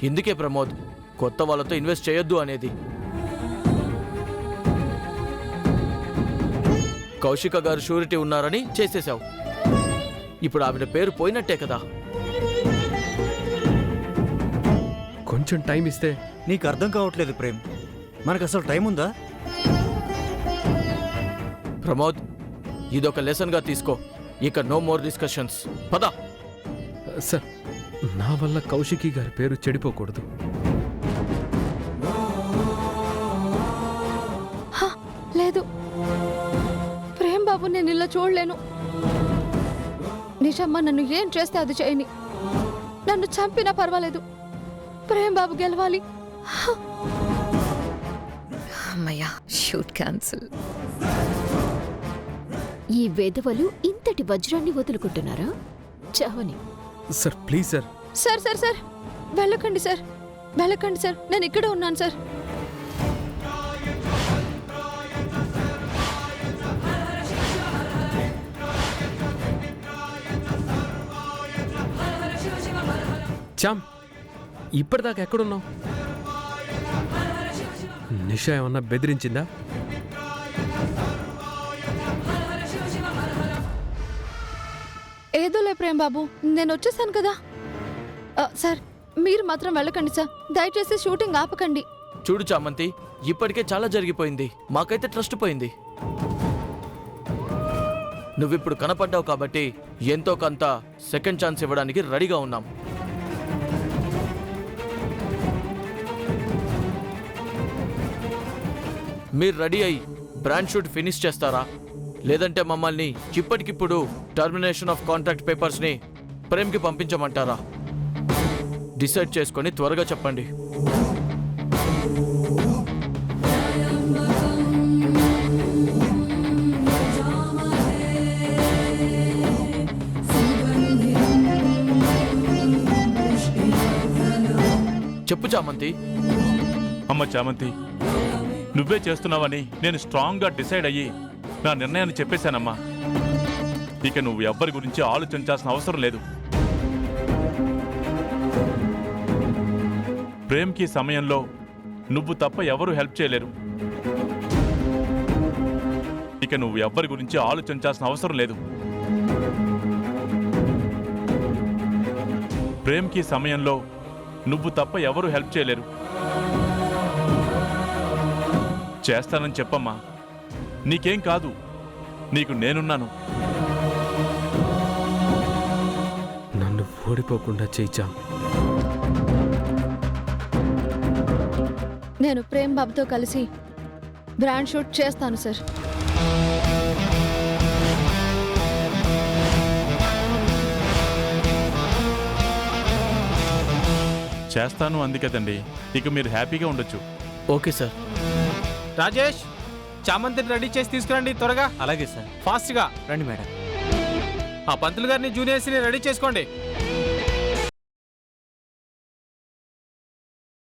ఇందుకే ప్రమోద్ కొత్త వాళ్ళతో ఇన్వెస్ట్ చేయొద్దు అనేది. కౌశిక గారు షూరిటీ ఉన్నారని చేసేశావు. ఇప్పుడు ఆవిడ పేరు పోయినట్టే కదా. కొంచెం టైం ఇస్తే. నీకు అర్థం కావట్లేదు ప్రేమ్, మనకు అసలు టైం ఉందా? ప్రమోద్, ఇదొక లెసన్గా తీసుకో. ఇక నో మోర్ డిస్కషన్స్. పద. సార్, నా వల్ల కౌశికి గారి పేరు చెడిపోకూడదు. లేదు ప్రేమ్ బాబు, నేను ఇలా చూడలేను. నిజమ్మా, నన్ను ఏం చేస్తే అది చేయని. నన్ను చంపినా పర్వాలేదు, ప్రేమ్ బాబు గెలవాలి. అమ్మయ్యా, షూట్ క్యాన్సిల్. ఈ వెధవలు ఇంతటి వజ్రాన్ని వదులుకుంటున్నారా? చావని. Sir please sir. Sir sir sir వెళ్ళకండి సార్, వెళ్ళకండి సార్, నేను ఇక్కడే ఉన్నాను సార్. చామ్, ఇప్పటిదాకా ఎక్కడున్నావు? నిషా ఏమన్నా బెదిరించిందా? ఏదోలే ప్రేమ్ బాబు, నేను వచ్చేసాను కదా. సార్ మీరు మాత్రం వెళ్ళకండి సార్, దయచేసి షూటింగ్ ఆపకండి. చూడు చామంతి, ఇప్పటికే చాలా జరిగిపోయింది. మాకైతే ట్రస్ట్ పోయింది. నువ్విప్పుడు కనపడ్డావు కాబట్టి ఎంతో కొంత సెకండ్ ఛాన్స్ ఇవ్వడానికి రెడీగా ఉన్నాం. మీరు రెడీ అయ్యి బ్రాండ్ షూట్ ఫినిష్ చేస్తారా, లేదంటే మమ్మల్ని ఇప్పటికిప్పుడు టర్మినేషన్ ఆఫ్ కాంట్రాక్ట్ పేపర్స్ని ప్రేమ్కి పంపించమంటారా? డిసైడ్ చేసుకొని త్వరగా చెప్పండి. చెప్పు చామంతి. అమ్మ చామంతి, నువ్వే చేస్తున్నావని నేను స్ట్రాంగ్గా డిసైడ్ అయ్యి నా నిర్ణయాన్ని చెప్పేశానమ్మా. ఇక నువ్వు ఎవ్వరి గురించి ఆలోచించాల్సిన అవసరం లేదు. ప్రేమ్కి సమయంలో నువ్వు తప్ప ఎవరూ హెల్ప్ చేయలేరు. ఇక నువ్వు ఎవ్వరి గురించి ఆలోచించాల్సిన అవసరం లేదు. ప్రేమ్కి సమయంలో నువ్వు తప్ప ఎవరూ హెల్ప్ చేయలేరు. చేస్తానని చెప్పమ్మా. నీకేం కాదు, నీకు నేనున్నాను. నన్ను ఓడిపోకుండా చేయించా. నేను ప్రేమ్ బాబుతో కలిసి బ్రాండ్ షూట్ చేస్తాను సార్. చేస్తాను అంది కదండి, ఇక మీరు హ్యాపీగా ఉండొచ్చు. Okay sir. రాజేష్, చామంతిని రెడీ చేసి తీసుకురండి త్వరగా. అలాగే సార్. ఫాస్ట్గా రండి మేడం. ఆ పంతులు గారిని జూనియర్స్ని రెడీ చేసుకోండి.